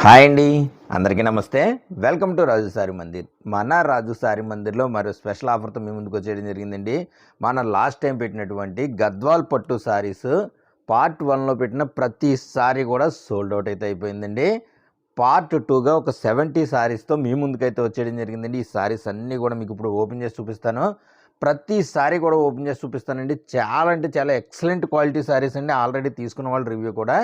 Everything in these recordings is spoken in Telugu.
హాయ్ అండి, అందరికీ నమస్తే. వెల్కమ్ టు రాజు సారీ మందిర్. మన రాజు సారీ మందిర్లో మరో స్పెషల్ ఆఫర్తో మీ ముందుకు వచ్చేయడం జరిగిందండి. మన లాస్ట్ టైం పెట్టినటువంటి గద్వాల్ పట్టు సారీస్ పార్ట్ 1లో పెట్టిన ప్రతి సారీ కూడా సోల్డ్ అవుట్ అయితే అయిపోయిందండి. పార్ట్ 2గా ఒక 70 సారీస్తో మీ ముందుకైతే వచ్చేయడం జరిగిందండి. ఈ సారీస్ అన్నీ కూడా మీకు ఇప్పుడు ఓపెన్ చేసి చూపిస్తాను. ప్రతి సారీ కూడా ఓపెన్ చేసి చూపిస్తానండి. చాలా అంటే చాలా ఎక్సలెంట్ క్వాలిటీ సారీస్ అండి. ఆల్రెడీ తీసుకున్న వాళ్ళ రివ్యూ కూడా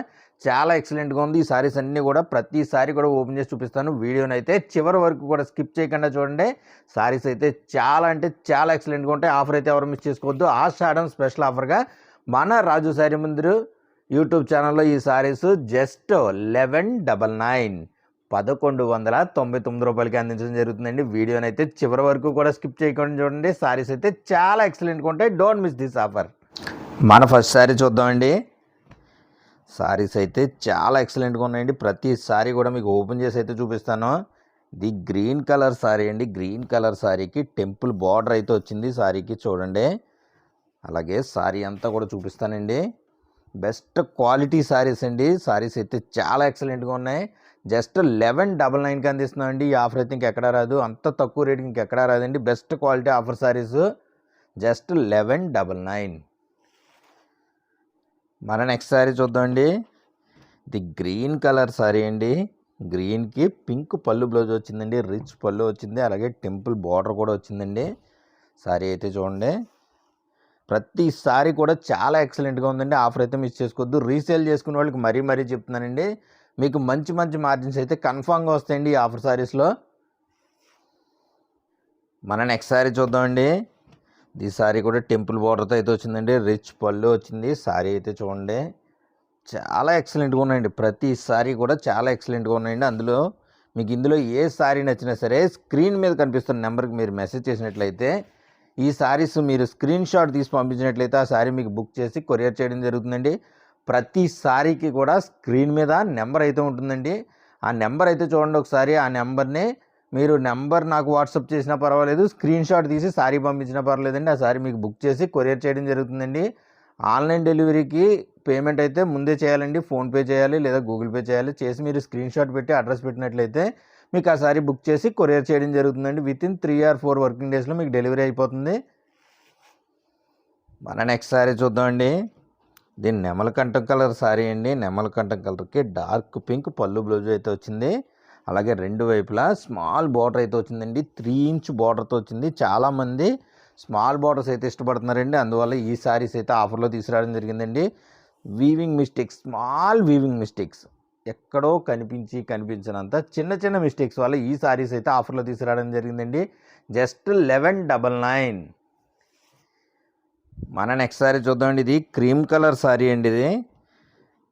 చాలా ఎక్సలెంట్గా ఉంది. ఈ సారీస్ అన్నీ కూడా ప్రతి సారీ కూడా ఓపెన్ చేసి చూపిస్తాను. వీడియోని అయితే చివరి వరకు కూడా స్కిప్ చేయకుండా చూడండి. సారీస్ అయితే చాలా అంటే చాలా ఎక్సలెంట్గా ఉంటాయి. ఆఫర్ అయితే ఎవరు మిస్ చేసుకోవద్దు. ఆషాఢం స్పెషల్ ఆఫర్గా మన రాజు సారీ మందిర్ యూట్యూబ్ ఛానల్లో ఈ సారీస్ జస్ట్ 1199 1199 అందించడం జరుగుతుందండి. వీడియోని అయితే చివరి వరకు కూడా స్కిప్ చేయకుండా చూడండి. సారీస్ అయితే చాలా ఎక్సలెంట్గా ఉంటాయి. Don't miss this offer. మన ఫస్ట్ సారీ చూద్దామండి. సారీస్ అయితే చాలా ఎక్సలెంట్గా ఉన్నాయండి. ప్రతి సారీ కూడా మీకు ఓపెన్ చేసి అయితే చూపిస్తాను. ఇది గ్రీన్ కలర్ సారీ అండి. గ్రీన్ కలర్ సారీకి టెంపుల్ బార్డర్ అయితే వచ్చింది సారీకి, చూడండి. అలాగే సారీ అంతా కూడా చూపిస్తానండి. బెస్ట్ క్వాలిటీ సారీస్ అండి. సారీస్ అయితే చాలా ఎక్సలెంట్గా ఉన్నాయి. జస్ట్ 1199కి అందిస్తున్నామండి. ఈ ఆఫర్ అయితే ఇంకెక్కడా రాదు. అంత తక్కువ రేటుకి ఇంకెక్కడా రాదండి. Best quality offer saris just 1199. మన నెక్స్ట్ సారీ చూద్దామండి. ఇది గ్రీన్ కలర్ సారీ అండి. గ్రీన్కి పింక్ పళ్ళు బ్లౌజ్ వచ్చిందండి. రిచ్ పళ్ళు వచ్చింది. అలాగే టెంపుల్ బార్డర్ కూడా వచ్చిందండి. సారీ అయితే చూడండి. ప్రతి సారీ కూడా చాలా ఎక్సలెంట్గా ఉందండి. ఆఫర్ అయితే మిస్ చేసుకోవద్దు. రీసేల్ చేసుకునే వాళ్ళకి మరీ చెప్తున్నానండి. మీకు మంచి మార్జిన్స్ అయితే కన్ఫామ్గా వస్తాయండి ఈ ఆఫర్ సారీస్లో. మన నెక్స్ట్ సారీ చూద్దామండి. ఈ సారీ కూడా టెంపుల్ బార్డర్తో అయితే వచ్చిందండి. రిచ్ పళ్ళు వచ్చింది. సారీ అయితే చూడండి. చాలా ఎక్సలెంట్గా ఉన్నాయండి. ప్రతి సారీ కూడా చాలా ఎక్సలెంట్గా ఉన్నాయండి. ఇందులో ఏ సారీ నచ్చినా సరే స్క్రీన్ మీద కనిపిస్తున్న నెంబర్కి మీరు మెసేజ్ చేసినట్లయితే ఈ సారీస్ మీరు స్క్రీన్ షాట్ తీసి పంపించినట్లయితే ఆ సారీ మీకు బుక్ చేసి కొరియర్ చేయడం జరుగుతుందండి. ప్రతి సారీకి కూడా స్క్రీన్ మీద నెంబర్ అయితే ఉంటుందండి. ఆ నెంబర్ అయితే చూడండి ఒకసారి. ఆ నెంబర్ని మీరు నాకు వాట్సాప్ చేసినా పర్వాలేదు, స్క్రీన్ షాట్ తీసి సారీ పంపించినా పర్వాలేదండి. ఆ సారీ మీకు బుక్ చేసి కొరియర్ చేయడం జరుగుతుందండి. ఆన్లైన్ డెలివరీకి పేమెంట్ అయితే ముందే చేయాలండి. ఫోన్పే చేయాలి లేదా గూగుల్ పే చేయాలి. చేసి మీరు స్క్రీన్ షాట్ పెట్టి అడ్రస్ పెట్టినట్లయితే మీకు ఆ సారీ బుక్ చేసి కొరియర్ చేయడం జరుగుతుందండి. వితిన్ 3 or 4 వర్కింగ్ డేస్లో మీకు డెలివరీ అయిపోతుంది. మన నెక్స్ట్ సారీ చూద్దామండి. ఇది నెమలకంఠం కలర్ సారీ అండి. నెమలకంఠం కలర్కి డార్క్ పింక్ పళ్ళు బ్లౌజ్ అయితే వచ్చింది. అలాగే రెండు వైపులా స్మాల్ బార్డర్ అయితే వచ్చిందండి. 3 inch బార్డర్తో వచ్చింది. చాలామంది స్మాల్ బార్డర్స్ అయితే ఇష్టపడుతున్నారండి. అందువల్ల ఈ సారీస్ అయితే ఆఫర్లో తీసుకురావడం జరిగిందండి. స్మాల్ వీవింగ్ మిస్టేక్స్ ఎక్కడో కనిపించినంత చిన్న మిస్టేక్స్ వల్ల ఈ సారీస్ అయితే ఆఫర్లో తీసుకురావడం జరిగిందండి. జస్ట్ 1199. మన నెక్స్ట్ సారీ చూద్దామండి. ఇది క్రీమ్ కలర్ సారీ అండి. ఇది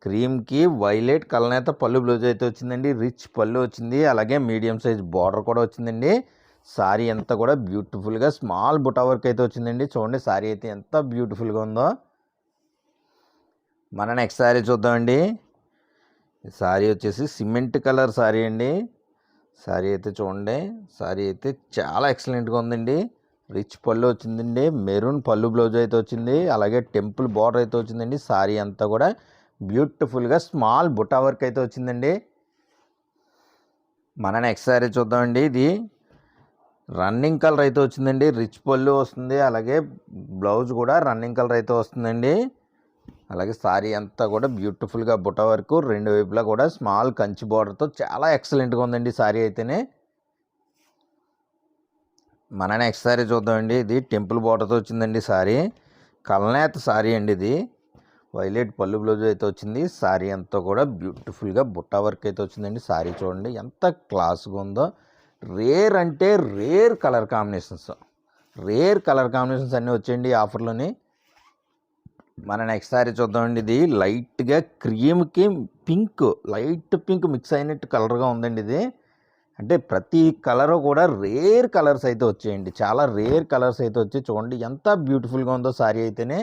క్రీమ్కి వైలెట్ కలనేత పళ్ళు బ్లౌజ్ అయితే వచ్చిందండి. రిచ్ పళ్ళు వచ్చింది. అలాగే మీడియం సైజ్ బార్డర్ కూడా వచ్చిందండి. సారీ అంతా కూడా బ్యూటిఫుల్గా స్మాల్ బుటా వర్క్ అయితే వచ్చిందండి. చూడండి సారీ అయితే ఎంత బ్యూటిఫుల్గా ఉందో. మన నెక్స్ట్ సారీ చూద్దామండి. సారీ వచ్చేసి సిమెంట్ కలర్ సారీ అండి. సారీ అయితే చూడండి. సారీ అయితే చాలా ఎక్సలెంట్గా ఉందండి. రిచ్ పళ్ళు వచ్చిందండి. మెరూన్ పళ్ళు బ్లౌజ్ అయితే వచ్చింది. అలాగే టెంపుల్ బార్డర్ అయితే వచ్చిందండి. సారీ అంతా కూడా బ్యూటిఫుల్గా స్మాల్ బుటా వర్క్ అయితే వచ్చిందండి. మన నెక్స్ట్ సారీ చూద్దామండి. ఇది రన్నింగ్ కలర్ అయితే వచ్చిందండి. రిచ్ పళ్ళు వస్తుంది. అలాగే బ్లౌజ్ కూడా రన్నింగ్ కలర్ అయితే వస్తుందండి. అలాగే సారీ అంతా కూడా బ్యూటిఫుల్గా బుటా వరకు రెండు వైపులా కూడా స్మాల్ కంచి బార్డర్తో చాలా ఎక్సలెంట్గా ఉందండి సారీ అయితేనే. మన నెక్స్ట్ సారీ చూద్దామండి. ఇది టెంపుల్ బార్డర్తో వచ్చిందండి. సారీ కలనేత సారీ అండి. ఇది వైలెట్ పళ్ళు బ్లౌజ్ అయితే వచ్చింది. సారీ అంతా కూడా బ్యూటిఫుల్గా బుట్టా వర్క్ అయితే వచ్చిందండి. సారీ చూడండి ఎంత క్లాస్గా ఉందో. రేర్ అంటే రేర్ కలర్ కాంబినేషన్స్ అన్నీ వచ్చేయండి ఆఫర్లోని. మన నెక్స్ట్ సారీ చూద్దామండి. ఇది లైట్గా క్రీమ్కి లైట్ పింక్ మిక్స్ అయినట్టు కలర్గా ఉందండి. ఇది అంటే ప్రతి కలరు కూడా రేర్ కలర్స్ అయితే వచ్చేయండి. చాలా రేర్ కలర్స్ అయితే వచ్చి చూడండి ఎంత బ్యూటిఫుల్గా ఉందో సారీ అయితేనే.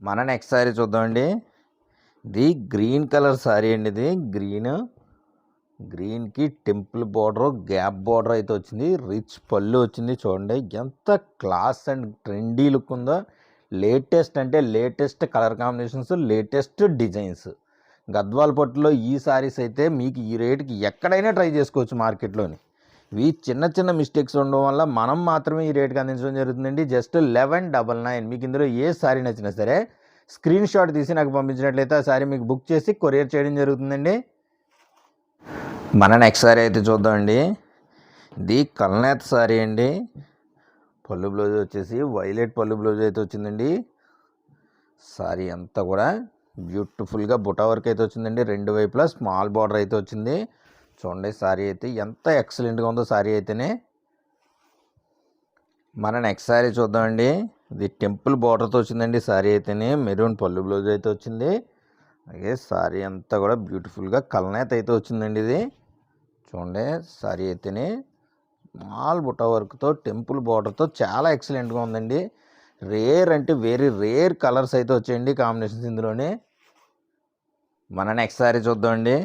మన నెక్స్ట్ సారీ చూద్దామండి. ఇది గ్రీన్ కలర్ సారీ అండి. ఇది గ్రీన్కి టెంపుల్ బార్డర్ గ్యాప్ బార్డర్ అయితే వచ్చింది. రిచ్ పళ్ళు వచ్చింది. చూడండి ఎంత క్లాస్ అండ్ ట్రెండీ లుక్ ఉందో. Latest colour combinations, latest designs. Gadwal పట్టులో ఈ సారీస్ అయితే మీకు ఈ రేటుకి ఎక్కడైనా ట్రై చేసుకోవచ్చు మార్కెట్లోని. ఇవి చిన్న చిన్న మిస్టేక్స్ ఉండడం వల్ల మనం మాత్రమే ఈ రేటుకి అందించడం జరుగుతుందండి. జస్ట్ 1199. మీకు ఇందులో ఏ సారీ నచ్చినా సరే స్క్రీన్ షాట్ తీసి నాకు పంపించినట్లయితే ఆ సారీ మీకు బుక్ చేసి కొరియర్ చేయడం జరుగుతుందండి. మన నెక్స్ట్ సారీ అయితే చూద్దామండి. ఇది కల్నేత సారీ అండి. పళ్ళు బ్లౌజ్ వచ్చేసి వైలెట్ పళ్ళు బ్లౌజ్ అయితే వచ్చిందండి. సారీ అంతా కూడా బ్యూటిఫుల్గా బుటా వర్క్ అయితే వచ్చిందండి. రెండు వైపులా స్మాల్ బార్డర్ అయితే వచ్చింది. చూడండి సారీ అయితే ఎంత ఎక్సలెంట్గా ఉందో సారీ అయితేనే. మన నెక్స్ట్ సారీ చూద్దామండి. ఇది టెంపుల్ బార్డర్తో వచ్చిందండి సారీ అయితేనే. మెరూన్ పళ్ళు బ్లౌజ్ అయితే వచ్చింది. అలాగే సారీ అంతా కూడా బ్యూటిఫుల్గా కల్నేత అయితే వచ్చిందండి. ఇది చూడండి సారీ అయితేనే స్మాల్ బుటా వర్క్తో టెంపుల్ బార్డర్తో చాలా ఎక్సలెంట్గా ఉందండి. రేర్ అంటే వెరీ రేర్ కలర్స్ అయితే వచ్చాయండి కాంబినేషన్స్ ఇందులోనే. మన నెక్స్ట్ సారీ చూద్దామండి.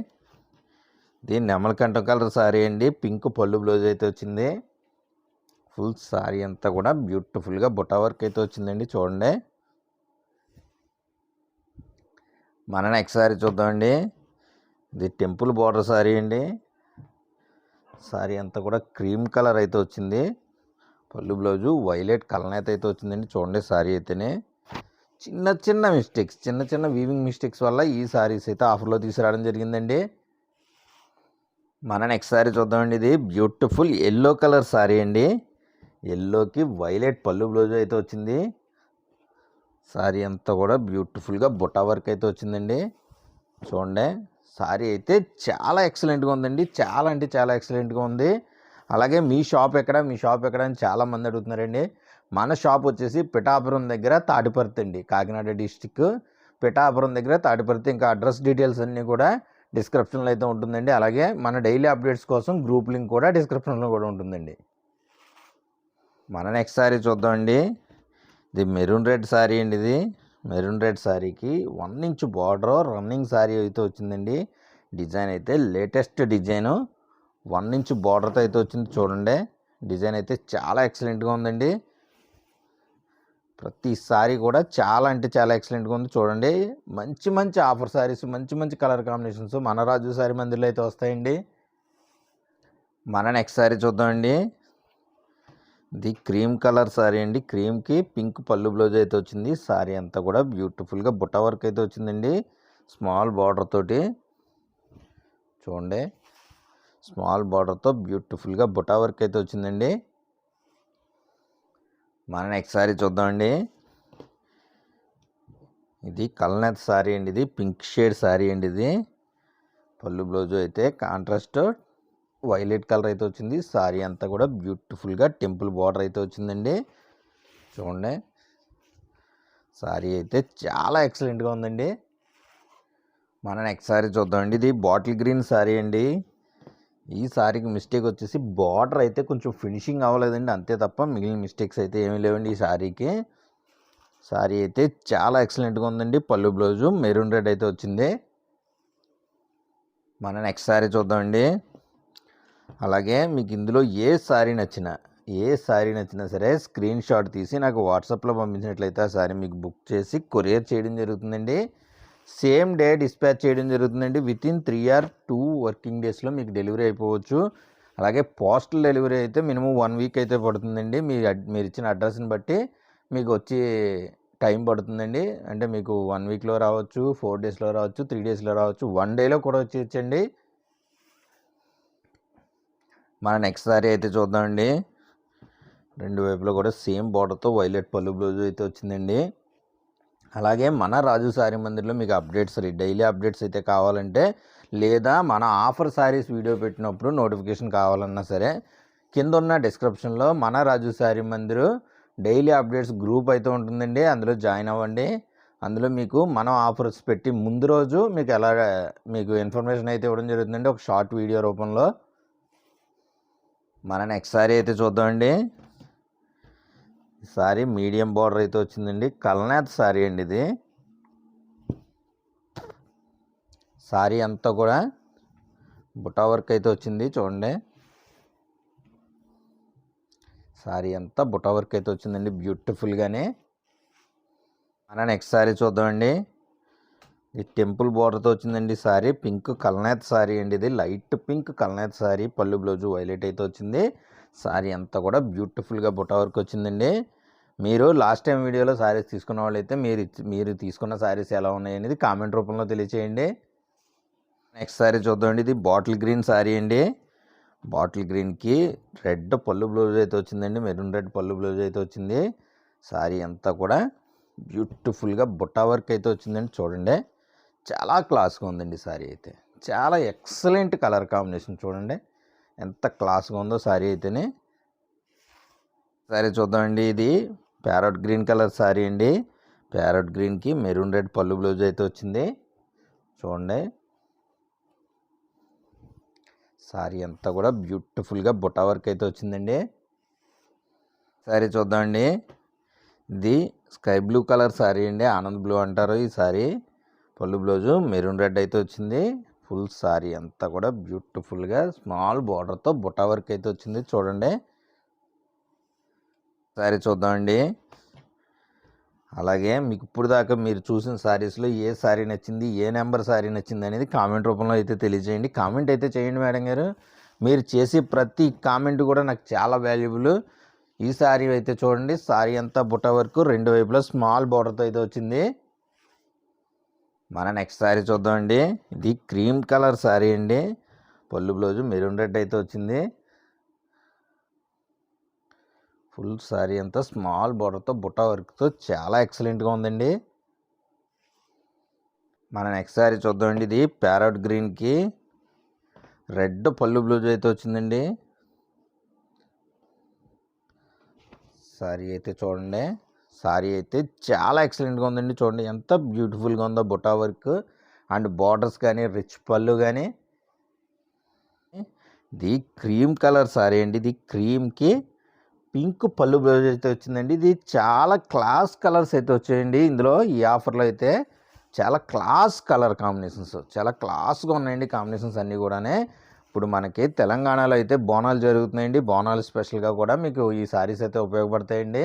ఇది నెమలకంఠం కలర్ సారీ అండి. పింక్ పళ్ళు బ్లౌజ్ అయితే వచ్చింది. ఫుల్ సారీ అంతా కూడా బ్యూటిఫుల్గా బుటా వర్క్ అయితే వచ్చిందండి. చూడండి. మన నెక్స్ట్ సారీ చూద్దామండి. ఇది టెంపుల్ బార్డర్ సారీ అండి. సారీ అంతా కూడా క్రీమ్ కలర్ అయితే వచ్చింది. పళ్ళు బ్లౌజు వైలెట్ కలనేత అయితే వచ్చిందండి. చూడండి సారీ అయితేనే. చిన్న చిన్న మిస్టేక్స్, చిన్న చిన్న వీవింగ్ మిస్టేక్స్ వల్ల ఈ సారీస్ అయితే ఆఫర్లో తీసుకురావడం జరిగిందండి. మన నెక్స్ట్ సారీ చూద్దామండి. ఇది బ్యూటిఫుల్ ఎల్లో కలర్ సారీ అండి. ఎల్లోకి వైలెట్ పళ్ళు బ్లౌజ్ అయితే వచ్చింది. సారీ అంతా కూడా బ్యూటిఫుల్గా బుటా వర్క్ అయితే వచ్చిందండి. చూడండి సారీ అయితే చాలా ఎక్సలెంట్గా ఉందండి. చాలా అంటే చాలా ఎక్సలెంట్గా ఉంది. అలాగే మీ షాప్ ఎక్కడ అని చాలామంది అడుగుతున్నారండి. మన షాప్ వచ్చేసి పిఠాపురం దగ్గర తాడిపర్తి అండి. కాకినాడ డిస్టిక్ పిఠాపురం దగ్గర తాడిపర్తి. ఇంకా అడ్రస్ డీటెయిల్స్ అన్నీ కూడా డిస్క్రిప్షన్లో అయితే ఉంటుందండి. అలాగే మన డైలీ అప్డేట్స్ కోసం గ్రూప్ లింక్ కూడా డిస్క్రిప్షన్లో కూడా ఉంటుందండి. మన నెక్స్ట్ సారీ చూద్దామండి. ఇది మెరూన్ రెడ్ సారీ అండి. ఇది మెరూన్ రెడ్ సారీకి 1 ఇంచ్ బార్డర్ రన్నింగ్ సారీ అయితే వచ్చిందండి. డిజైన్ అయితే లేటెస్ట్ డిజైను 1 ఇంచ్ బార్డర్తో అయితే వచ్చింది. చూడండి డిజైన్ అయితే చాలా ఎక్సలెంట్గా ఉందండి. ప్రతి సారీ కూడా చాలా అంటే చాలా ఎక్సలెంట్గా ఉంది. చూడండి మంచి మంచి ఆఫర్ సారీస్, మంచి మంచి కలర్ కాంబినేషన్స్ మన రాజు సారీ మందిర్లో అయితే వస్తాయండి. మన నెక్స్ట్ సారీ చూద్దామండి. ఇది క్రీమ్ కలర్ సారీ అండి. క్రీమ్కి పింక్ పళ్ళు బ్లౌజ్ అయితే వచ్చింది. సారీ అంతా కూడా బ్యూటిఫుల్గా బుట్ట వర్క్ అయితే వచ్చిందండి. స్మాల్ బార్డర్ తోటి చూడండి. స్మాల్ బార్డర్తో బ్యూటిఫుల్గా బుట్ట వర్క్ అయితే వచ్చిందండి. మన నెక్స్ట్ సారీ చూద్దామండి. ఇది కల్నేత సారీ అండి. ఇది పింక్ షేడ్ సారీ అండి. ఇది పళ్ళు బ్లౌజ్ అయితే కాంట్రాస్ట్ వైలెట్ కలర్ అయితే వచ్చింది. సారీ అంతా కూడా బ్యూటిఫుల్గా టెంపుల్ బార్డర్ అయితే వచ్చిందండి. చూడండి సారీ అయితే చాలా ఎక్సలెంట్గా ఉందండి. మన నెక్స్ట్ సారీ చూద్దామండి. ఇది బాటిల్ గ్రీన్ సారీ అండి. ఈ సారీకి మిస్టేక్ వచ్చేసి బార్డర్ అయితే కొంచెం ఫినిషింగ్ అవ్వలేదండి, అంతే తప్ప మిగిలిన మిస్టేక్స్ అయితే ఏమీ లేవండి ఈ సారీకి. సారీ అయితే చాలా ఎక్సలెంట్గా ఉందండి. పళ్ళు బ్లౌజు మెరూన్ రెడ్ అయితే వచ్చింది. మన నెక్స్ట్ సారీ చూద్దామండి. అలాగే మీకు ఇందులో ఏ సారీ నచ్చినా సరే స్క్రీన్ షాట్ తీసి నాకు వాట్సాప్లో పంపించినట్లయితే ఆ సారీ మీకు బుక్ చేసి కొరియర్ చేయడం జరుగుతుందండి. సేమ్ డే డిస్పాచ్ చేయడం జరుగుతుందండి. వితిన్ 3 or 2 వర్కింగ్ డేస్లో మీకు డెలివరీ అయిపోవచ్చు. అలాగే పోస్టల్ డెలివరీ అయితే మినిమం 1 వీక్ అయితే పడుతుందండి. మీరు ఇచ్చిన అడ్రస్ని బట్టి మీకు వచ్చి టైం పడుతుందండి. అంటే మీకు 1 వీక్లో రావచ్చు, 4 డేస్లో రావచ్చు, 3 డేస్లో రావచ్చు, 1 డేలో కూడా వచ్చేయచ్చండి. మన నెక్స్ట్ సారీ అయితే చూద్దామండి. రెండు వైపులో కూడా సేమ్ బార్డర్తో వైలెట్ పళ్ళు బ్లౌజ్ అయితే వచ్చిందండి. అలాగే మన రాజు సారీ మందిర్లో మీకు అప్డేట్స్ డైలీ అప్డేట్స్ అయితే కావాలంటే, లేదా మన ఆఫర్ సారీస్ వీడియో పెట్టినప్పుడు నోటిఫికేషన్ కావాలన్నా సరే కింద ఉన్న డిస్క్రిప్షన్లో మన Raju sari Mandir daily updates group అయితే ఉంటుందండి. అందులో జాయిన్ అవ్వండి. అందులో మీకు మనం ఆఫర్స్ పెట్టి ముందు రోజు మీకు ఇన్ఫర్మేషన్ అయితే ఇవ్వడం జరుగుతుందండి ఒక షార్ట్ వీడియో రూపంలో. మన నెక్స్ట్ సారీ అయితే చూద్దామండి. సారీ మీడియం బార్డర్ అయితే వచ్చిందండి. కల్నేత సారీ అండి. ఇది సారీ అంతా కూడా బుటా వర్క్ అయితే వచ్చింది. చూడండి సారీ అంతా బుటా వర్క్ అయితే వచ్చిందండి బ్యూటిఫుల్గానే. మన నెక్స్ట్ సారీ చూద్దామండి. ఇది టెంపుల్ బోర్డర్తో వచ్చిందండి సారీ. పింక్ కల్నేత సారీ అండి, ఇది లైట్ పింక్ కల్నేత సారీ. పళ్ళు బ్లౌజు వైలెట్ అయితే వచ్చింది. సారీ అంతా కూడా బ్యూటిఫుల్గా బుట్ట వర్క్ వచ్చిందండి. మీరు లాస్ట్ టైం వీడియోలో సారీస్ తీసుకున్న వాళ్ళైతే మీరు తీసుకున్న సారీస్ ఎలా ఉన్నాయి అనేది కామెంట్ రూపంలో తెలియచేయండి. నెక్స్ట్ సారీ చూద్దామండి. ఇది బాటిల్ గ్రీన్ సారీ అండి. బాటిల్ గ్రీన్కి రెడ్ పళ్ళు బ్లౌజ్ అయితే వచ్చిందండి, మెరూన్ రెడ్ పళ్ళు బ్లౌజ్ అయితే వచ్చింది. సారీ అంతా కూడా బ్యూటిఫుల్గా బుట్ట వర్క్ అయితే వచ్చిందండి. చూడండి చాలా క్లాస్గా ఉందండి సారీ అయితే. చాలా ఎక్సలెంట్ కలర్ కాంబినేషన్, చూడండి ఎంత క్లాస్గా ఉందో సారీ అయితేనే. సారీ చూద్దామండి. ఇది ప్యారట్ గ్రీన్ కలర్ సారీ అండి. ప్యారట్ గ్రీన్కి మెరూన్ రెడ్ పళ్ళు బ్లౌజ్ అయితే వచ్చింది. చూడండి సారీ అంతా కూడా బ్యూటిఫుల్గా బుట్ట వర్క్ అయితే వచ్చిందండి. సారీ చూద్దామండి. ఇది స్కై బ్లూ కలర్ సారీ అండి, ఆనంద్ బ్లూ అంటారు ఈ సారీ. పళ్ళు బ్లౌజు మెరూన్ రెడ్ అయితే వచ్చింది. ఫుల్ సారీ అంతా కూడా బ్యూటిఫుల్గా స్మాల్ బార్డర్తో బుట్ట వర్క్ అయితే వచ్చింది. చూడండి సారీ చూద్దామండి. అలాగే మీకు ఇప్పుడు దాకా మీరు చూసిన సారీస్లో ఏ సారీ నచ్చింది, ఏ నెంబర్ సారీ నచ్చింది అనేది కామెంట్ రూపంలో అయితే తెలియజేయండి. కామెంట్ అయితే చేయండి మేడం గారు. మీరు చేసే ప్రతి కామెంట్ కూడా నాకు చాలా వాల్యుబుల్. ఈ సారీ అయితే చూడండి, సారీ అంతా బుట్ట వరకు రెండు వైపులా స్మాల్ బార్డర్తో అయితే వచ్చింది. మన నెక్స్ట్ సారీ చూద్దామండి. ఇది క్రీమ్ కలర్ సారీ అండి. పళ్ళు బ్లౌజు మెరూన్ రెడ్ అయితే వచ్చింది. ఫుల్ సారీ అంతా స్మాల్ బార్డర్తో బుట్ట వర్క్తో చాలా ఎక్సలెంట్గా ఉందండి. మన నెక్స్ట్ సారీ చూద్దామండి. ఇది ప్యారట్ గ్రీన్కి రెడ్ పళ్ళు బ్లౌజ్ అయితే వచ్చిందండి. సారీ అయితే చూడండి, సారీ అయితే చాలా ఎక్సలెంట్గా ఉందండి. చూడండి ఎంత బ్యూటిఫుల్గా ఉందో బుటా వర్క్ అండ్ బార్డర్స్ కానీ రిచ్ పళ్ళు కానీ. ఇది క్రీమ్ కలర్ సారీ అండి. ఇది క్రీమ్కి పింక్ పళ్ళు బ్లౌజ్ అయితే వచ్చిందండి. ఇది చాలా క్లాస్ కలర్స్ అయితే వచ్చాయండి ఇందులో. ఈ ఆఫర్లో అయితే చాలా క్లాస్ కలర్ కాంబినేషన్స్, చాలా క్లాస్గా ఉన్నాయండి కాంబినేషన్స్ అన్నీ కూడానే. ఇప్పుడు మనకి తెలంగాణలో అయితే బోనాలు జరుగుతున్నాయండి. బోనాలు స్పెషల్గా కూడా మీకు ఈ సారీస్ అయితే ఉపయోగపడతాయండి.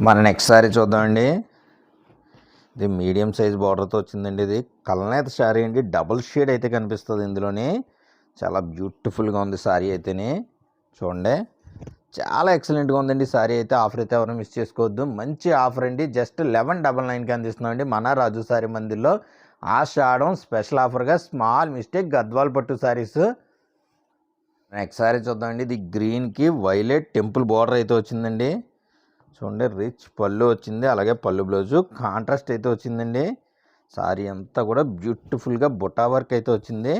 మన నెక్స్ట్ సారీ చూద్దామండి. ఇది మీడియం సైజ్ బార్డర్తో వచ్చిందండి. ఇది కల్నేత సారీ అండి, డబుల్ షేడ్ అయితే కనిపిస్తుంది ఇందులోని. చాలా బ్యూటిఫుల్గా ఉంది సారీ అయితేనే. చూడండి చాలా ఎక్సలెంట్గా ఉందండి సారీ అయితే. ఆఫర్ అయితే ఎవరైనా మిస్ చేసుకోవద్దు, మంచి ఆఫర్ అండి. జస్ట్ 1199కి అందిస్తున్నామండి మన రాజు సారీ మందిర్లో. ఆషాఢం స్పెషల్ ఆఫర్గా స్మాల్ మిస్టేక్ గద్వాల్ పట్టు సారీస్. నెక్స్ట్ సారీ చూద్దామండి. ఇది గ్రీన్కి వైలెట్ టెంపుల్ బార్డర్ అయితే వచ్చిందండి. చూడండి రిచ్ పళ్ళు వచ్చింది, అలాగే పళ్ళు బ్లౌజు కాంట్రాస్ట్ అయితే వచ్చిందండి. సారీ అంతా కూడా బ్యూటిఫుల్గా బుటా వర్క్ అయితే వచ్చింది.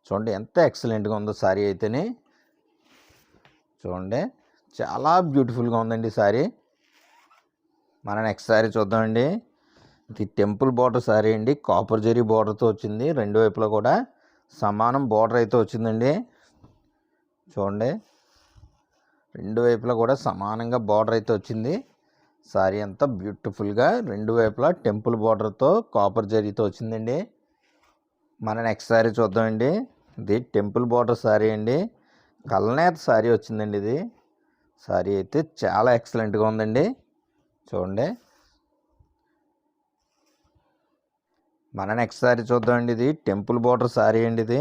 చూడండి ఎంత ఎక్సలెంట్గా ఉందో సారీ అయితేనే. చూడండి చాలా బ్యూటిఫుల్గా ఉందండి సారీ. మన నెక్స్ట్ సారీ చూద్దామండి. ఇది టెంపుల్ బార్డర్ సారీ అండి, కాపర్ జరీ బార్డర్తో వచ్చింది. రెండు వైపులా కూడా సమానం బార్డర్ అయితే వచ్చిందండి. చూడండి రెండు వైపులా కూడా సమానంగా బార్డర్ అయితే వచ్చింది. సారీ అంతా బ్యూటిఫుల్గా రెండు వైపులా టెంపుల్ బార్డర్తో కాపర్ జరీతో వచ్చిందండి. మన నెక్స్ట్ సారీ చూద్దామండి. ఇది టెంపుల్ బార్డర్ సారీ అండి, కల్నేత సారీ వచ్చిందండి. ఇది సారీ అయితే చాలా ఎక్సలెంట్గా ఉందండి. చూడండి మన నెక్స్ట్ సారీ చూద్దామండి. ఇది టెంపుల్ బార్డర్ సారీ అండి. ఇది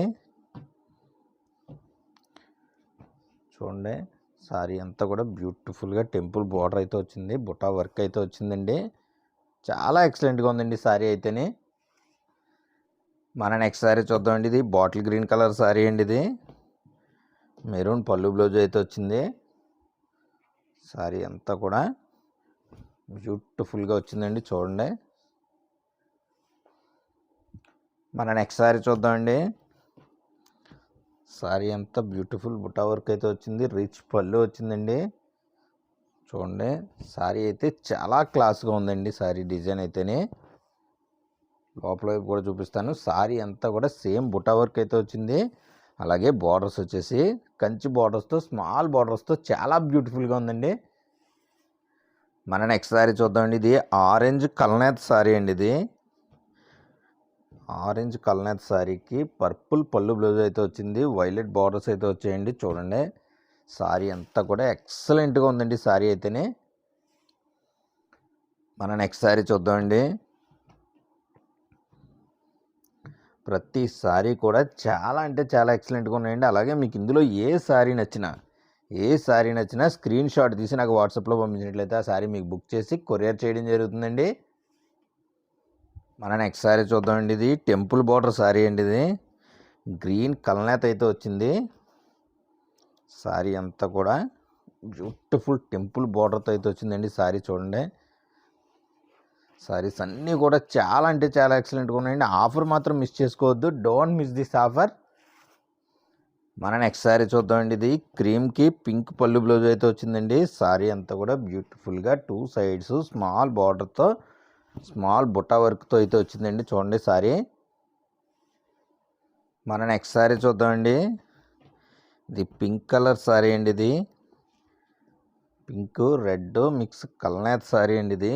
చూడండి సారీ అంతా కూడా బ్యూటిఫుల్గా టెంపుల్ బార్డర్ అయితే వచ్చింది, బుటా వర్క్ అయితే వచ్చిందండి. చాలా ఎక్సలెంట్గా ఉందండి సారీ అయితేనే. మన నెక్స్ట్ సారీ చూద్దామండి. ఇది బాటిల్ గ్రీన్ కలర్ సారీ అండి. ఇది మెరూన్ పళ్ళు బ్లౌజ్ అయితే వచ్చింది. సారీ అంతా కూడా బ్యూటిఫుల్గా వచ్చిందండి. చూడండి మన నెక్స్ట్ సారీ చూద్దామండి. సారీ అంతా బ్యూటిఫుల్ బుటా వర్క్ అయితే వచ్చింది, రిచ్ పళ్ళు వచ్చిందండి. చూడండి సారీ అయితే చాలా క్లాస్గా ఉందండి. సారీ డిజైన్ అయితేనే లోపల వైపు కూడా చూపిస్తాను. సారీ అంతా కూడా సేమ్ బుటా వర్క్ అయితే వచ్చింది. అలాగే బార్డర్స్ వచ్చేసి కంచి బార్డర్స్తో స్మాల్ బార్డర్స్తో చాలా బ్యూటిఫుల్గా ఉందండి. మన నెక్స్ట్ సారీ చూద్దామండి. ఇది ఆరెంజ్ కల్నేత సారీ అండి. ఇది ఆరెంజ్ కల్నేత సారీకి పర్పుల్ పళ్ళు బ్లౌజ్ అయితే వచ్చింది, వైలెట్ బార్డర్స్ అయితే వచ్చాయండి. చూడండి సారీ అంతా కూడా ఎక్సలెంట్గా ఉందండి సారీ అయితేనే. మన నెక్స్ట్ సారీ చూద్దామండి. ప్రతి సారీ కూడా చాలా అంటే చాలా ఎక్సలెంట్గా ఉన్నాయండి. అలాగే మీకు ఇందులో ఏ సారీ నచ్చినా స్క్రీన్ షాట్ తీసి నాకు వాట్సాప్లో పంపించినట్లయితే ఆ సారీ మీకు బుక్ చేసి కొరియర్ చేయడం జరుగుతుందండి. మన నెక్స్ట్ సారీ చూద్దామండి. ఇది టెంపుల్ బార్డర్ సారీ అండి. ఇది గ్రీన్ కలనేత అయితే వచ్చింది. సారీ అంతా కూడా బ్యూటిఫుల్ టెంపుల్ బార్డర్తో అయితే వచ్చిందండి. సారీ చూడండి. సారీస్ అన్నీ కూడా చాలా అంటే చాలా ఎక్సలెంట్గా ఉన్నాయండి. ఆఫర్ మాత్రం మిస్ చేసుకోవద్దు. Don't miss this offer. మన నెక్స్ట్ సారీ చూద్దామండి. ఇది క్రీమ్కి పింక్ పళ్ళు బ్లౌజ్ అయితే వచ్చిందండి. సారీ అంతా కూడా బ్యూటిఫుల్గా 2 సైడ్స్ స్మాల్ బార్డర్తో స్మాల్ బుట్ట వర్క్తో అయితే వచ్చిందండి. చూడండి సారీ. మన నెక్స్ట్ సారీ చూద్దామండి. ఇది పింక్ కలర్ సారీ అండి. ఇది పింక్ రెడ్ మిక్స్ కలనేత సారీ అండి. ఇది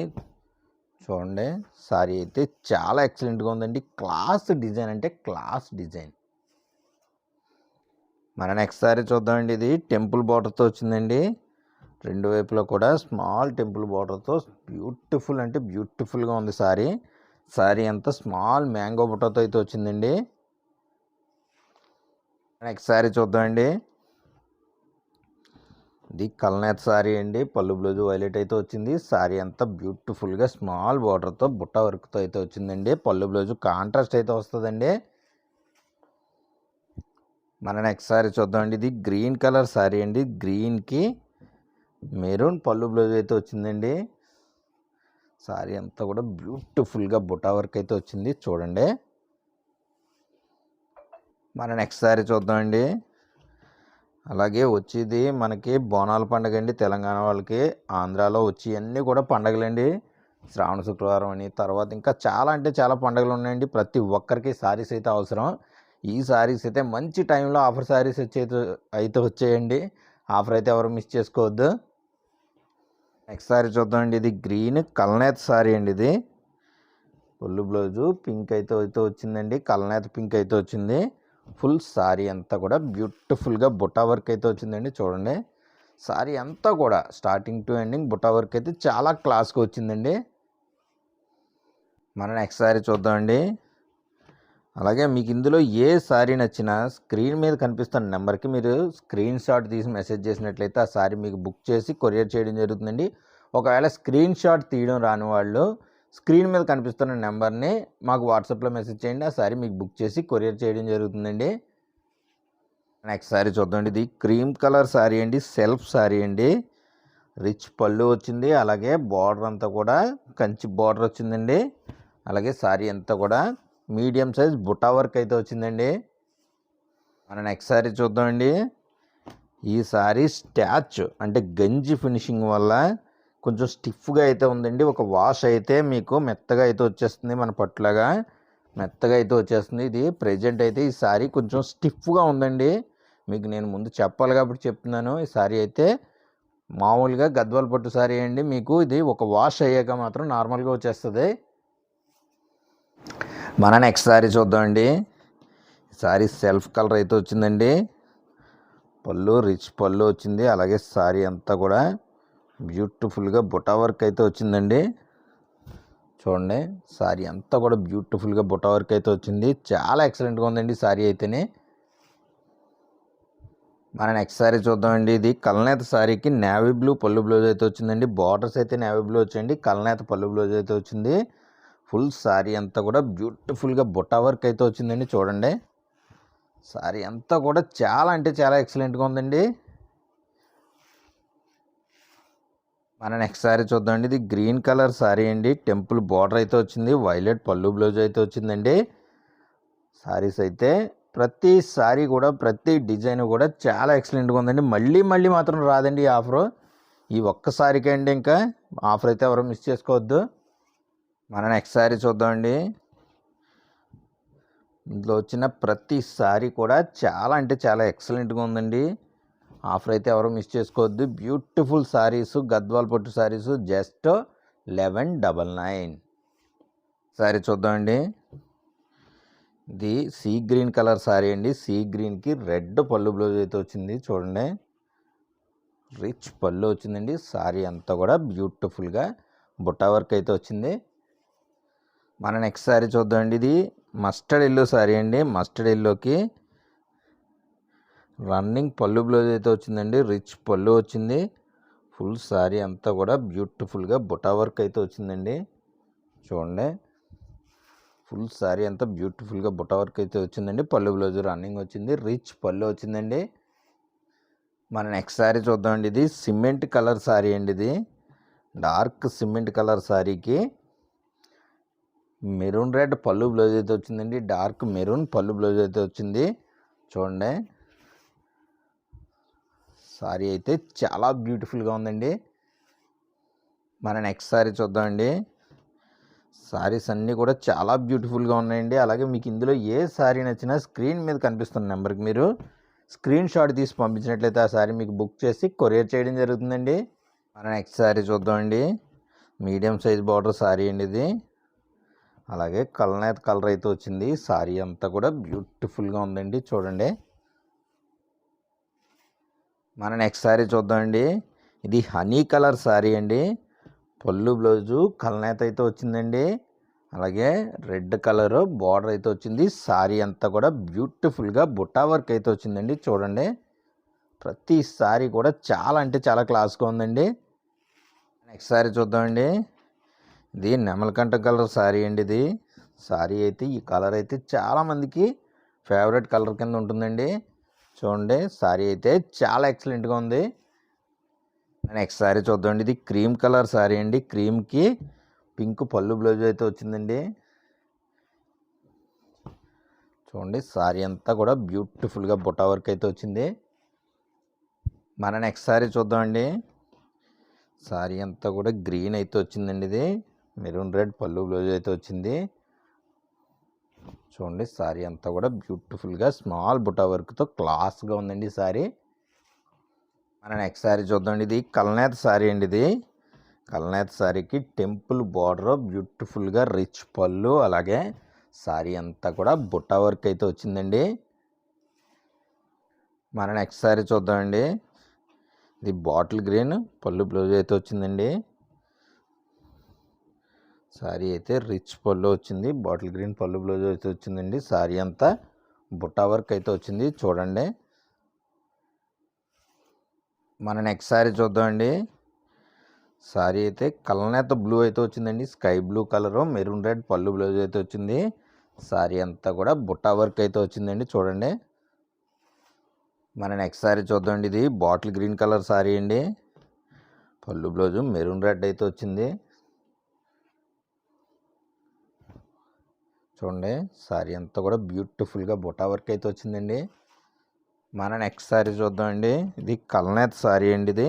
చూడండి. సారీ అయితే చాలా ఎక్సలెంట్గా ఉందండి. క్లాస్ డిజైన్ అంటే క్లాస్ డిజైన్. మన నెక్స్ట్ సారీ చూద్దామండి. ఇది టెంపుల్ బార్డర్తో వచ్చిందండి. రెండు వైపులో కూడా స్మాల్ టెంపుల్ బార్డర్తో బ్యూటిఫుల్ అంటే బ్యూటిఫుల్గా ఉంది సారీ. సారీ అంతా స్మాల్ మ్యాంగో బుట్టతో అయితే వచ్చిందండి. నెక్స్ట్ సారీ చూద్దామండి. ఇది కలనేత సారీ అండి. పళ్ళు బ్లౌజ్ వైలెట్ అయితే వచ్చింది. సారీ అంతా బ్యూటిఫుల్గా స్మాల్ బార్డర్తో బుట్ట వర్క్తో అయితే వచ్చిందండి. పళ్ళు బ్లౌజ్ కాంట్రాస్ట్ అయితే వస్తుందండి. మన నెక్స్ట్ సారీ చూద్దామండి. ఇది గ్రీన్ కలర్ సారీ అండి. గ్రీన్కి మెరూన్ పళ్ళు బ్లౌజ్ అయితే వచ్చిందండి. సారీ అంతా కూడా బ్యూటిఫుల్గా బుట్ట వర్క్ అయితే వచ్చింది. చూడండి. మన నెక్స్ట్ సారీ చూద్దామండి. అలాగే వచ్చేది మనకి బోనాల పండుగ అండి. తెలంగాణ వాళ్ళకి ఆంధ్రాలో వచ్చి అన్నీ కూడా పండుగలండి. శ్రావణ శుక్రవారం అని తర్వాత ఇంకా చాలా అంటే చాలా పండుగలు ఉన్నాయండి. ప్రతి ఒక్కరికి సారీస్ అయితే అవసరం. ఈ సారీస్ అయితే మంచి టైంలో ఆఫర్ సారీస్ అయితే వచ్చేయండి. ఆఫర్ అయితే ఎవరు మిస్ చేసుకోవద్దు. నెక్స్ట్ సారీ చూద్దామండి. ఇది గ్రీన్ కలనేత సారీ అండి. ఇది పళ్ళు బ్లౌజు పింక్ అయితే వచ్చిందండి. కలనేత పింక్ అయితే వచ్చింది. ఫుల్ సారీ అంతా కూడా బ్యూటిఫుల్గా బుట్ట వర్క్ అయితే వచ్చిందండి. చూడండి. సారీ అంతా కూడా స్టార్టింగ్ టు ఎండింగ్ బుట్ట వర్క్ అయితే చాలా క్లాస్గా వచ్చిందండి. మన నెక్స్ట్ సారీ చూద్దామండి. అలాగే మీకు ఇందులో ఏ సారీ నచ్చినా స్క్రీన్ మీద కనిపిస్తున్న నెంబర్కి మీరు స్క్రీన్ షాట్ తీసి మెసేజ్ చేసినట్లయితే ఆ సారీ మీకు బుక్ చేసి కొరియర్ చేయడం జరుగుతుందండి. ఒకవేళ స్క్రీన్ షాట్ తీయడం రాని వాళ్ళు స్క్రీన్ మీద కనిపిస్తున్న నెంబర్ని మాకు వాట్సాప్లో మెసేజ్ చేయండి. ఆ సారీ మీకు బుక్ చేసి కొరియర్ చేయడం జరుగుతుందండి. నెక్స్ట్ సారీ చూద్దామండి. ఇది క్రీమ్ కలర్ సారీ అండి. సెల్ఫ్ సారీ అండి. రిచ్ పళ్ళు వచ్చింది. అలాగే బార్డర్ అంతా కూడా కంచి బార్డర్ వచ్చిందండి. అలాగే సారీ అంతా కూడా మీడియం సైజ్ బుట్టా వర్క్ అయితే వచ్చిందండి. మన నెక్స్ట్ సారీ చూద్దామండి. ఈ సారీ స్టాచ్ అంటే గంజి ఫినిషింగ్ వల్ల కొంచెం స్టిఫ్గా అయితే ఉందండి. ఒక వాష్ అయితే మీకు మెత్తగా అయితే వచ్చేస్తుంది. మన పట్టులాగా మెత్తగా అయితే వచ్చేస్తుంది. ఇది ప్రెజెంట్ అయితే ఈ సారీ కొంచెం స్టిఫ్గా ఉందండి. మీకు నేను ముందు చెప్పాలి కాబట్టి చెప్తున్నాను. ఈ సారీ అయితే మామూలుగా గద్వాల పట్టు సారీ అండి. మీకు ఇది ఒక వాష్ అయ్యాక మాత్రం నార్మల్గా వచ్చేస్తుంది. మన నెక్స్ట్ సారీ చూద్దామండి. సారీ సెల్ఫ్ కలర్ అయితే వచ్చిందండి. పళ్ళు రిచ్ పళ్ళు వచ్చింది. అలాగే సారీ అంతా కూడా బ్యూటిఫుల్గా బుటా వర్క్ అయితే వచ్చిందండి. చూడండి. సారీ అంతా కూడా బ్యూటిఫుల్గా బుటా వర్క్ అయితే వచ్చింది. చాలా ఎక్సలెంట్గా ఉందండి సారీ అయితేనే. మన నెక్స్ట్ సారీ చూద్దామండి. ఇది కలనేత సారీకి నేవీ బ్లూ పళ్ళు బ్లౌజ్ అయితే వచ్చిందండి. బార్డర్స్ అయితే నేవీ బ్లూ వచ్చాయండి. కలనేత పళ్ళు బ్లౌజ్ అయితే వచ్చింది. ఫుల్ సారీ అంతా కూడా బ్యూటిఫుల్గా బుట్టా వర్క్ అయితే వచ్చిందండి. చూడండి. సారీ అంతా కూడా చాలా అంటే చాలా ఎక్సలెంట్గా ఉందండి. మన నెక్స్ట్ సారీ చూద్దామండి. ఇది గ్రీన్ కలర్ సారీ అండి. టెంపుల్ బార్డర్ అయితే వచ్చింది. వైలెట్ పళ్ళు బ్లౌజ్ అయితే వచ్చిందండి. సారీస్ అయితే ప్రతి సారీ కూడా ప్రతి డిజైన్ కూడా చాలా ఎక్సలెంట్గా ఉందండి. మళ్ళీ మళ్ళీ మాత్రం రాదండి ఈ ఆఫరు. ఈ ఒక్కసారికి అండి. ఇంకా ఆఫర్ అయితే ఎవరు మిస్ చేసుకోవద్దు. మన నెక్స్ట్ సారీ చూద్దామండి. ఇందులో వచ్చిన ప్రతి సారీ కూడా చాలా అంటే చాలా ఎక్సలెంట్గా ఉందండి. ఆఫర్ అయితే ఎవరు మిస్ చేసుకోవద్దు. బ్యూటిఫుల్ సారీస్ గద్వాల్ పట్టు సారీస్ జస్ట్ 1199. సారీ చూద్దామండి. ఇది సీ గ్రీన్ కలర్ సారీ అండి. సీ గ్రీన్కి రెడ్ పళ్ళు బ్లౌజ్ అయితే వచ్చింది. చూడండి. రిచ్ పళ్ళు వచ్చిందండి. సారీ అంతా కూడా బ్యూటిఫుల్గా బుట్టా వర్క్ అయితే వచ్చింది. మన నెక్స్ట్ సారీ చూద్దామండి. ఇది మస్టర్డ్ ఎల్లో శారీ అండి. మస్టర్డ్ ఎల్లోకి రన్నింగ్ పళ్ళు బ్లౌజ్ అయితే వచ్చిందండి. రిచ్ పళ్ళు వచ్చింది. ఫుల్ శారీ అంతా కూడా బ్యూటిఫుల్గా బుటా వర్క్ అయితే వచ్చిందండి. చూడండి, ఫుల్ శారీ అంతా బ్యూటిఫుల్గా బుటా వర్క్ అయితే వచ్చిందండి. పళ్ళు బ్లౌజ్ రన్నింగ్ వచ్చింది. రిచ్ పళ్ళు వచ్చిందండి. మన నెక్స్ట్ శారీ చూద్దామండి. ఇది సిమెంట్ కలర్ శారీ అండి. ఇది డార్క్ సిమెంట్ కలర్ శారీకి మెరూన్ రెడ్ పళ్ళు బ్లౌజ్ అయితే వచ్చిందండి. డార్క్ మెరూన్ పళ్ళు బ్లౌజ్ అయితే వచ్చింది. చూడండి, శారీ అయితే చాలా బ్యూటిఫుల్గా ఉందండి. మన నెక్స్ట్ శారీ చూద్దామండి. శారీస్ అన్నీ కూడా చాలా బ్యూటిఫుల్గా ఉన్నాయండి. అలాగే మీకు ఇందులో ఏ శారీ నచ్చినా స్క్రీన్ మీద కనిపిస్తున్న నెంబర్కి మీరు స్క్రీన్ షాట్ తీసి పంపించినట్లయితే ఆ శారీ మీకు బుక్ చేసి కొరియర్ చేయడం జరుగుతుందండి. మన నెక్స్ట్ శారీ చూద్దామండి. మీడియం సైజ్ బార్డర్ శారీ అండి ఇది. అలాగే కల్నేత్ కలర్ అయితే వచ్చింది. శారీ అంతా కూడా బ్యూటిఫుల్గా ఉందండి. చూడండి, మన నెక్స్ట్ శారీ చూద్దామండి. ఇది హనీ కలర్ శారీ అండి. పళ్ళు బ్లౌజు కల్నేత అయితే వచ్చిందండి. అలాగే రెడ్ కలర్ బార్డర్ అయితే వచ్చింది. శారీ అంతా కూడా బ్యూటిఫుల్గా బుట్టా వర్క్ అయితే వచ్చిందండి. చూడండి, ప్రతి శారీ కూడా చాలా అంటే చాలా క్లాస్గా ఉందండి. నెక్స్ట్ శారీ చూద్దామండి. ఇది నెమలకంఠ కలర్ శారీ అండి. ఇది శారీ అయితే ఈ కలర్ అయితే చాలామందికి ఫేవరెట్ కలర్ కింద ఉంటుందండి. చూడండి, శారీ అయితే చాలా ఎక్సలెంట్గా ఉంది. నెక్స్ట్ శారీ చూద్దామండి. ఇది క్రీమ్ కలర్ శారీ అండి. క్రీమ్కి పింక్ పళ్ళు బ్లౌజ్ అయితే వచ్చిందండి. చూడండి, శారీ అంతా కూడా బ్యూటిఫుల్గా బుటా వర్క్ అయితే వచ్చింది. మన నెక్స్ట్ శారీ చూద్దామండి. శారీ అంతా కూడా గ్రీన్ అయితే వచ్చిందండి. ఇది మెరూన్ రెడ్ పళ్ళు బ్లౌజ్ అయితే వచ్చింది. చూడండి, శారీ అంతా కూడా బ్యూటిఫుల్గా స్మాల్ బుటా వర్క్తో క్లాస్గా ఉందండి శారీ. మన నెక్స్ట్ శారీ చూద్దామండి. ఇది కల్నేత శారీ అండి. ఇది కల్నేత శారీకి టెంపుల్ బార్డర్ బ్యూటిఫుల్గా రిచ్ పళ్ళు, అలాగే శారీ అంతా కూడా బుటా వర్క్ అయితే వచ్చిందండి. మన నెక్స్ట్ శారీ చూద్దామండి. ఇది బాటిల్ గ్రీన్ పళ్ళు బ్లౌజ్ అయితే వచ్చిందండి. శారీ అయితే రిచ్ పళ్ళు వచ్చింది. బాటిల్ గ్రీన్ పళ్ళు బ్లౌజ్ అయితే వచ్చిందండి. శారీ అంతా బుట్టా వర్క్ అయితే వచ్చింది. చూడండి, మన నెక్స్ట్ శారీ చూద్దామండి. శారీ అయితే కల్నేత బ్లూ అయితే వచ్చిందండి. Sky blue colour maroon red పళ్ళు బ్లౌజ్ అయితే వచ్చింది. శారీ అంతా కూడా బుట్టా వర్క్ అయితే వచ్చిందండి. చూడండి, మన నెక్స్ట్ శారీ చూద్దామండి. ఇది బాటిల్ గ్రీన్ కలర్ శారీ అండి. పళ్ళు బ్లౌజు మెరూన్ రెడ్ అయితే వచ్చింది. చూడండి, శారీ అంతా కూడా బ్యూటిఫుల్గా బుటా వర్క్ అయితే వచ్చిందండి. మన నెక్స్ట్ శారీ చూద్దామండి. ఇది కల్నేత శారీ అండి. ఇది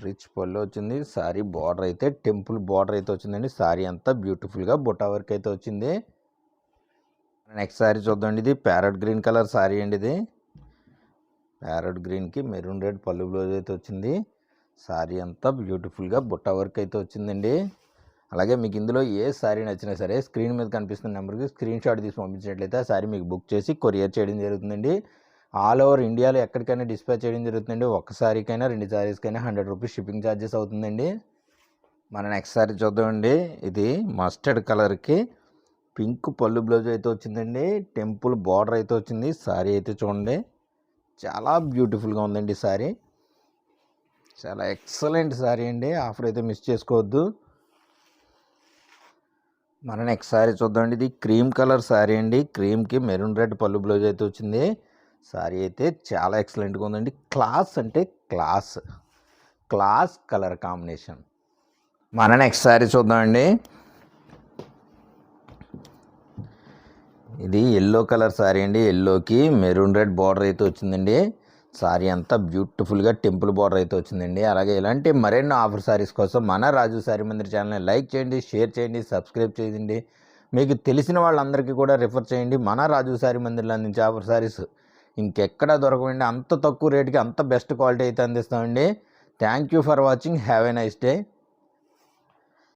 రిచ్ పళ్ళు వచ్చింది. శారీ బార్డర్ అయితే టెంపుల్ బార్డర్ అయితే వచ్చిందండి. శారీ అంతా బ్యూటిఫుల్గా బుటా వర్క్ అయితే వచ్చింది. నెక్స్ట్ శారీ చూద్దామండి. ఇది ప్యారెట్ గ్రీన్ కలర్ శారీ అండి. ఇది ప్యారెట్ గ్రీన్కి మెరూన్ రెడ్ పళ్ళు బ్లౌజ్ అయితే వచ్చింది. శారీ అంతా బ్యూటిఫుల్గా బుట్టా వర్క్ అయితే వచ్చిందండి. అలాగే మీకు ఇందులో ఏ శారీ నచ్చినా సరే స్క్రీన్ మీద కనిపిస్తున్న నెంబర్కి స్క్రీన్ షాట్ తీసి పంపించినట్లయితే ఆ శారీ మీకు బుక్ చేసి కొరియర్ చేయడం జరుగుతుందండి. ఆల్ ఓవర్ ఇండియాలో ఎక్కడికైనా డిస్పాచ్ చేయడం జరుగుతుందండి. ఒక్క శారీకైనా 2 శారీస్కైనా 100 రూపీస్ షిప్పింగ్ ఛార్జెస్ అవుతుందండి. మన నెక్స్ట్ శారీ చూద్దామండి. ఇది మస్టర్డ్ కలర్కి పింక్ పళ్ళు బ్లౌజ్ అయితే వచ్చిందండి. టెంపుల్ బార్డర్ అయితే వచ్చింది. శారీ అయితే చూడండి, చాలా బ్యూటిఫుల్గా ఉందండి. శారీ చాలా ఎక్సలెంట్ శారీ అండి. ఆఫర్ అయితే మిస్ చేసుకోవద్దు. మన నెక్స్ట్ శారీ చూద్దామండి. ఇది క్రీమ్ కలర్ శారీ అండి. క్రీమ్కి మెరూన్ రెడ్ పళ్ళు బ్లౌజ్ అయితే వచ్చింది. శారీ అయితే చాలా ఎక్సలెంట్గా ఉందండి. క్లాస్ అంటే క్లాస్ కలర్ కాంబినేషన్. మన నెక్స్ట్ శారీ చూద్దామండి. ఇది ఎల్లో కలర్ శారీ అండి. ఎల్లోకి మెరూన్ రెడ్ బార్డర్ అయితే వచ్చిందండి. శారీ అంతా బ్యూటిఫుల్గా టెంపుల్ బార్డర్ అయితే వచ్చిందండి. అలాగే ఇలాంటి మరెన్నో ఆఫర్ శారీస్ కోసం మన రాజు శారీ మందిర్ ఛానల్ని లైక్ చేయండి, షేర్ చేయండి, సబ్స్క్రైబ్ చేయండి. మీకు తెలిసిన వాళ్ళందరికీ కూడా రిఫర్ చేయండి. మన రాజు శారీ మందిర్లో అందించే ఆఫర్ శారీస్ ఇంకెక్కడా దొరకవండి. అంత తక్కువ రేటుకి అంత బెస్ట్ క్వాలిటీ అయితే అందిస్తామండి. Thank you for watching. Have a nice day.